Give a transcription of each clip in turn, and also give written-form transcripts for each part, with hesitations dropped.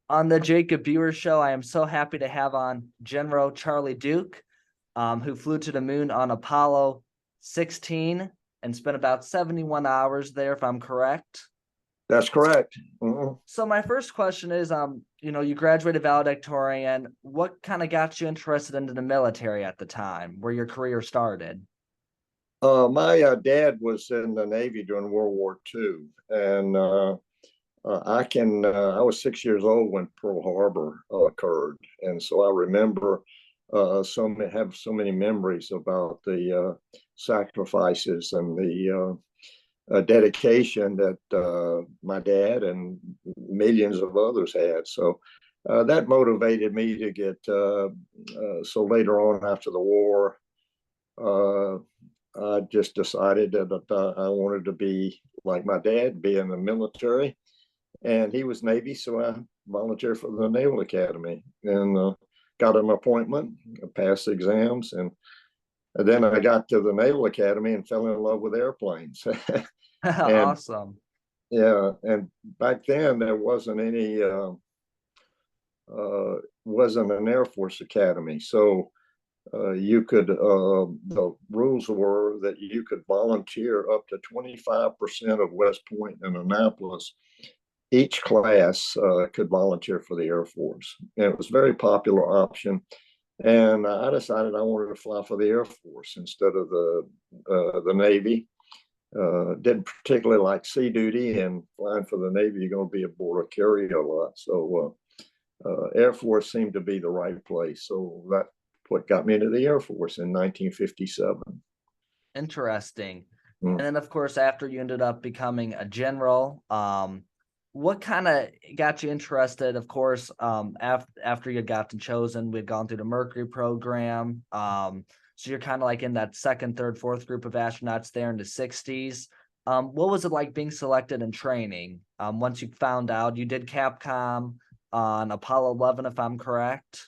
On the Jacob Buehrer Show, I am so happy to have on General Charlie Duke, who flew to the moon on Apollo 16 and spent about 71 hours there, if I'm correct. That's correct. Mm-hmm. So my first question is, you graduated valedictorian. What kind of got you interested into the military at the time, where your career started? My dad was in the Navy during World War II, and I was 6 years old when Pearl Harbor occurred, and so I remember have so many memories about the sacrifices and the dedication that my dad and millions of others had. So that motivated me to get. So later on, after the war, uh, I just decided that I wanted to be like my dad, be in the military, and he was Navy, so I volunteered for the Naval Academy and got an appointment, passed the exams, and then I got to the Naval Academy and fell in love with airplanes. And Awesome. yeah, and back then there wasn't any wasn't an Air Force Academy, so you could the rules were that you could volunteer up to 25% of West Point and Annapolis. Each class could volunteer for the Air Force, and it was a very popular option. And I decided I wanted to fly for the Air Force instead of the Navy. Didn't particularly like sea duty, and flying for the Navy, you're going to be aboard a carrier a lot. So Air Force seemed to be the right place. So that what got me into the Air Force in 1957. Interesting. Mm. And then, of course, after you ended up becoming a general, what kind of got you interested? Of course, after you got chosen, we'd gone through the Mercury program. So you're kind of like in that second, third, fourth group of astronauts there in the 60s. What was it like being selected and training? Once you found out you did Capcom on Apollo 11, if I'm correct.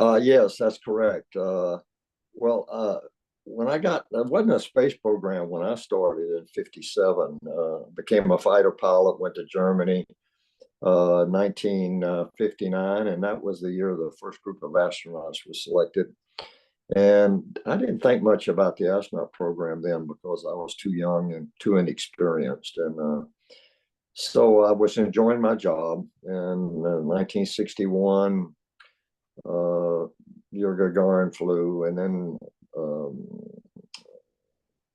Yes, that's correct. When there wasn't a space program when I started in 57. Became a fighter pilot, went to Germany, 1959, and that was the year the first group of astronauts was selected. And I didn't think much about the astronaut program then because I was too young and too inexperienced. And so I was enjoying my job. And in 1961, Yuri Gagarin flew, and then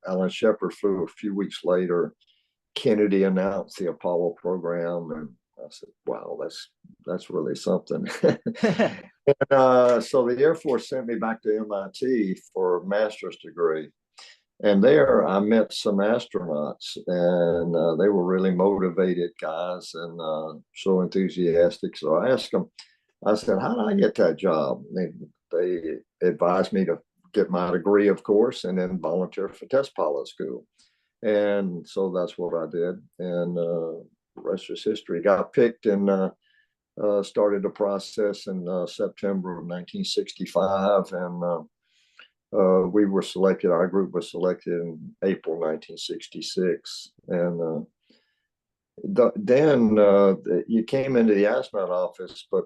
Alan Shepard flew a few weeks later. Kennedy announced the Apollo program, and I said, "Wow, that's really something." And so the Air Force sent me back to MIT for a master's degree, and there I met some astronauts, and they were really motivated guys and so enthusiastic. So I asked them, I said, "How did I get that job?" They advised me to get my degree, of course, and then volunteer for test pilot school. And so that's what I did. And the rest is history. Got picked and started the process in September of 1965. And we were selected, our group was selected in April 1966. And then you came into the astronaut office, but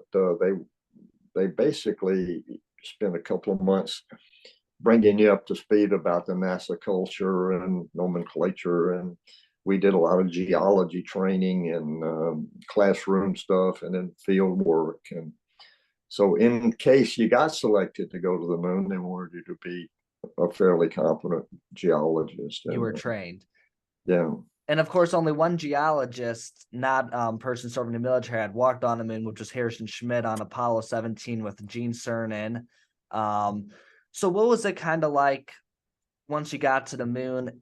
they basically spent a couple of months bringing you up to speed about the NASA culture and nomenclature. And we did a lot of geology training and classroom stuff and then field work. And so in case you got selected to go to the moon, they wanted you to be a fairly competent geologist. You were trained. Yeah. And of course, only one geologist, not person serving in the military, had walked on the moon, which was Harrison Schmitt on Apollo 17 with Gene Cernan. So what was it kind of like once you got to the moon?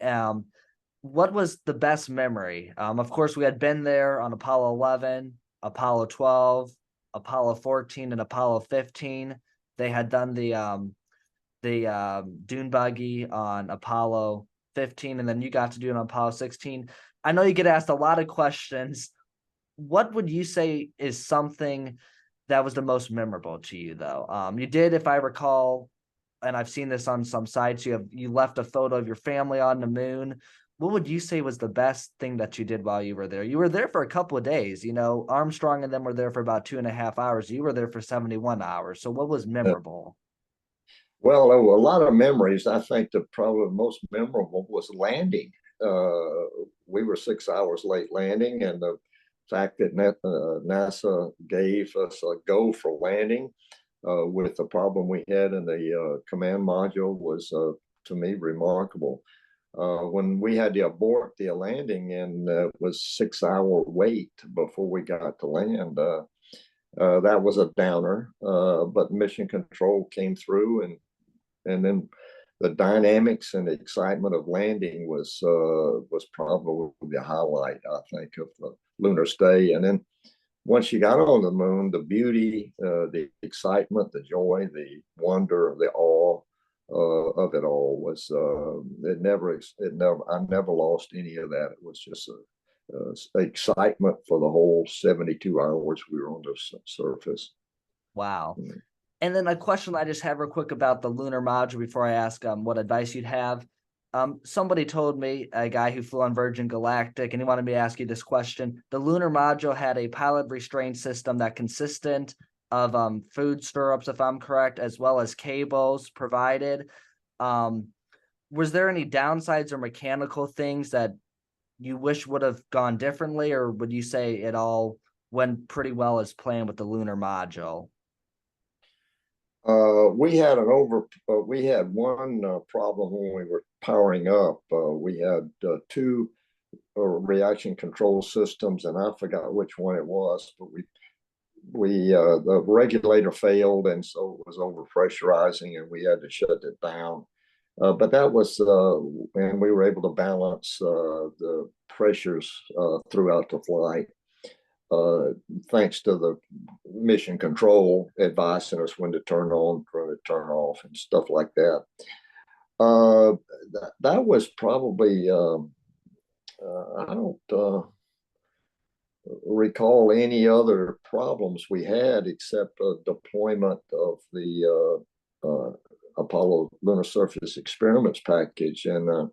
What was the best memory? Of course, we had been there on Apollo 11, Apollo 12, Apollo 14, and Apollo 15. They had done the dune buggy on Apollo 15, and then you got to do it on Apollo 16. I know you get asked a lot of questions. What would you say is something that was the most memorable to you, though? You did, if I recall, and I've seen this on some sites, you left a photo of your family on the moon. what would you say was the best thing that you did while you were there? You were there for a couple of days, Armstrong and them were there for about 2.5 hours. You were there for 71 hours. So what was memorable? Well, there were a lot of memories. I think the probably most memorable was landing. We were 6 hours late landing, and the fact that NASA gave us a go for landing with the problem we had in the command module was, to me, remarkable. When we had to abort the landing, and it was 6 hour wait before we got to land, that was a downer. But mission control came through, and then the dynamics and the excitement of landing was probably the highlight, I think, of the lunar stay. And then once you got on the moon, the beauty, the excitement, the joy, the wonder, the awe of it all was I never lost any of that. It was just excitement for the whole 72 hours we were on the surface. Wow. And then a question I just have real quick about the lunar module before I ask what advice you'd have. Somebody told me, a guy who flew on Virgin Galactic, and he wanted me to ask you this question. The lunar module had a pilot restraint system that consisted of food stirrups, if I'm correct, as well as cables provided. Was there any downsides or mechanical things that you wish would have gone differently, or would you say it all went pretty well as planned with the lunar module? We had one problem when we were powering up. We had two reaction control systems, and I forgot which one it was, but the regulator failed, and so it was over pressurizing, and we had to shut it down. But that was, and we were able to balance the pressures throughout the flight. Thanks to the mission control advising us when to turn on, when to turn off, and stuff like that. That was probably, I don't recall any other problems we had except deployment of the Apollo lunar surface experiments package. And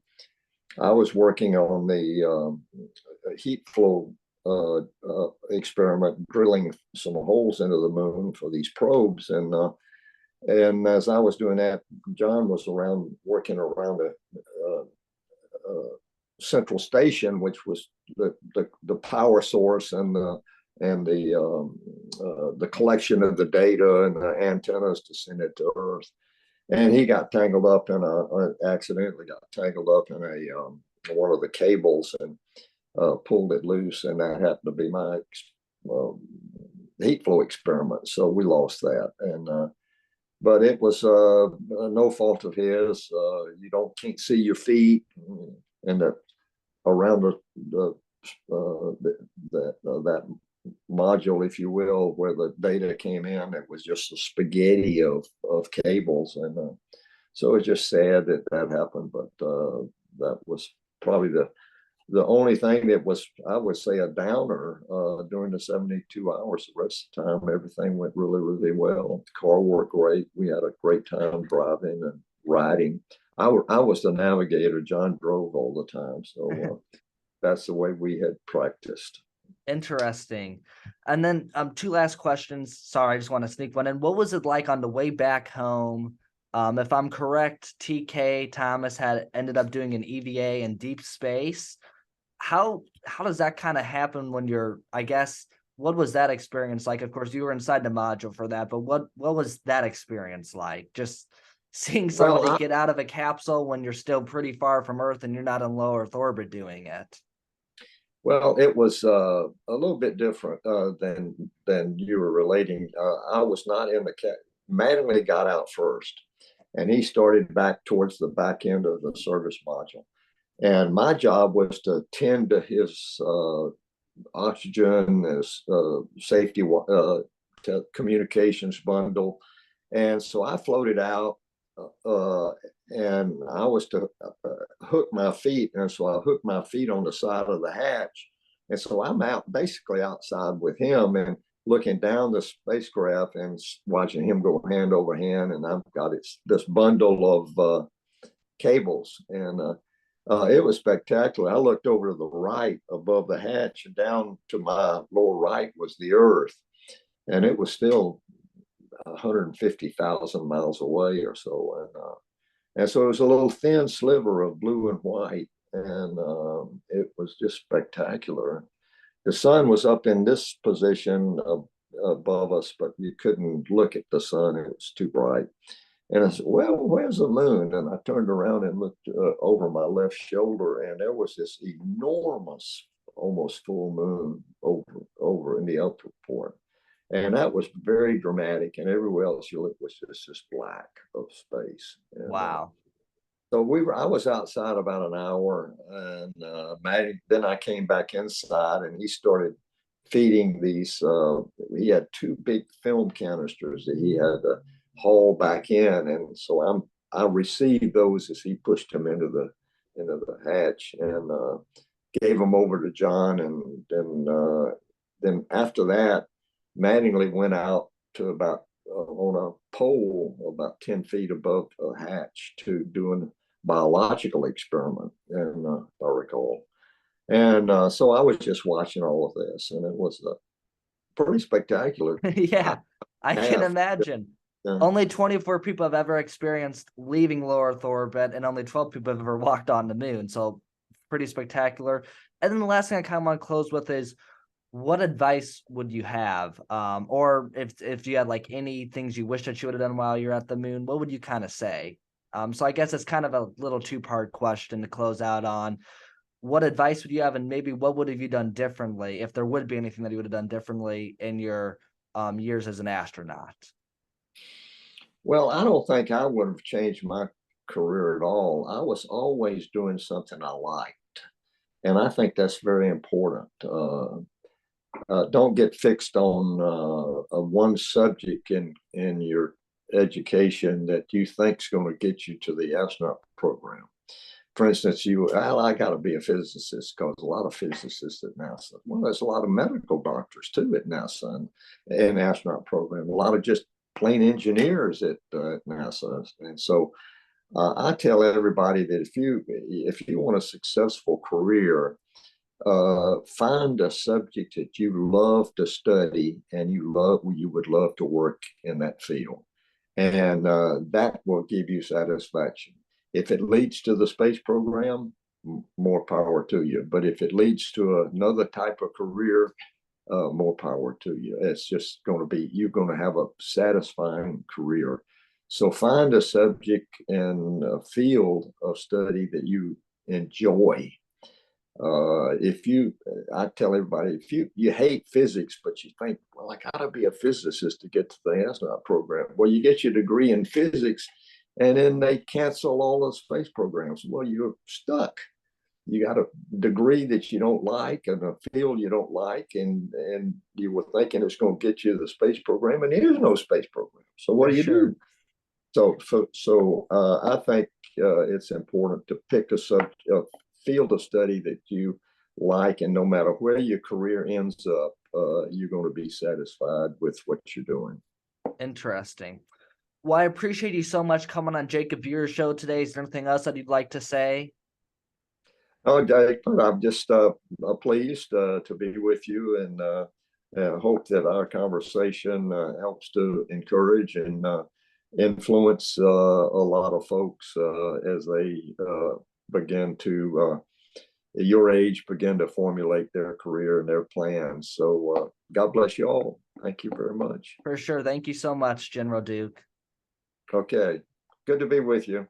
I was working on the heat flow experiment, drilling some holes into the moon for these probes, and as I was doing that, John was working around a central station, which was the power source and the collection of the data and the antennas to send it to Earth. And he got tangled up accidentally got tangled up in one of the cables, and pulled it loose, and that happened to be my heat flow experiment. So we lost that, but it was no fault of his. You can't see your feet, and around that module, if you will, where the data came in, it was just a spaghetti of cables, and so it's just sad that happened. But that was probably the only thing that was, I would say, a downer during the 72 hours. The rest of the time, everything went really, really well. The car worked great. We had a great time driving and riding. I was the navigator. John drove all the time. So that's the way we had practiced. Interesting. And then two last questions. Sorry, I just want to sneak one in. What was it like on the way back home? If I'm correct, TK Thomas had ended up doing an EVA in deep space. How does that kind of happen when I guess, what was that experience like? Of course, you were inside the module for that, but what was that experience like? Just seeing somebody get out of a capsule when you're still pretty far from Earth and you're not in low Earth orbit doing it. Well, it was a little bit different than you were relating. I was not in the Mattingly got out first, and he started back towards the back end of the service module. And my job was to tend to his oxygen, his safety communications bundle. And so I floated out, and I was to hook my feet. And so I hooked my feet on the side of the hatch. And so I'm basically outside with him and looking down the spacecraft and watching him go hand over hand. And I've got this bundle of cables. And It was spectacular. I looked over to the right above the hatch, and down to my lower right was the Earth, and it was still 150,000 miles away or so. And so it was a little thin sliver of blue and white, and it was just spectacular. The sun was up in this position above us, but you couldn't look at the sun. It was too bright. And I said, well, where's the moon? And I turned around and looked over my left shoulder, and there was this enormous, almost full moon over in the upper port. And that was very dramatic. And everywhere else you looked was just this black of space. And, Wow. so I was outside about an hour, and then I came back inside, and he started feeding these. He had two big film canisters that he had to haul back in, and so I received those as he pushed them into the hatch, and gave them over to John, and then after that, Mattingly went out to about on a pole about 10 feet above the hatch to do a biological experiment, and I recall. And so I was just watching all of this, and it was pretty spectacular. Yeah, I can imagine. Yeah. Only 24 people have ever experienced leaving low Earth orbit, and only 12 people have ever walked on the moon. So pretty spectacular. And then the last thing I kind of want to close with is, what advice would you have? Or if you had like any things you wish that you would have done while you're at the moon, what would you kind of say? So I guess it's kind of a little two-part question to close out on. What advice would you have, and maybe what would have you done differently, if there would be anything that you would have done differently in your years as an astronaut? Well, I don't think I would have changed my career at all. I was always doing something I liked, and I think that's very important. Don't get fixed on one subject in your education that you think is going to get you to the astronaut program. For instance, I got to be a physicist, because a lot of physicists at NASA. Well, there's a lot of medical doctors too at NASA and astronaut program. A lot of just plain engineers at NASA, and so I tell everybody that if you want a successful career, find a subject that you love to study and you would love to work in that field, and that will give you satisfaction. If it leads to the space program, more power to you. But if it leads to another type of career, more power to you. It's just going to be, you're going to have a satisfying career. So find a subject and a field of study that you enjoy. I tell everybody, if you hate physics, but you think, well, I got to be a physicist to get to the astronaut program. Well, you get your degree in physics, and then they cancel all the space programs. Well, you're stuck. You got a degree that you don't like and a field you don't like, and you were thinking it's going to get you to the space program, and there's no space program. So what do you do? So I think it's important to pick a field of study that you like, and no matter where your career ends up, you're going to be satisfied with what you're doing. Interesting. Well, I appreciate you so much coming on Jacob Buehrer Show today. Is there anything else that you'd like to say? Oh, Jake, I'm just pleased to be with you, and hope that our conversation helps to encourage and influence a lot of folks as they begin to, your age, begin to formulate their career and their plans. So God bless you all. Thank you very much. For sure. Thank you so much, General Duke. Okay. Good to be with you.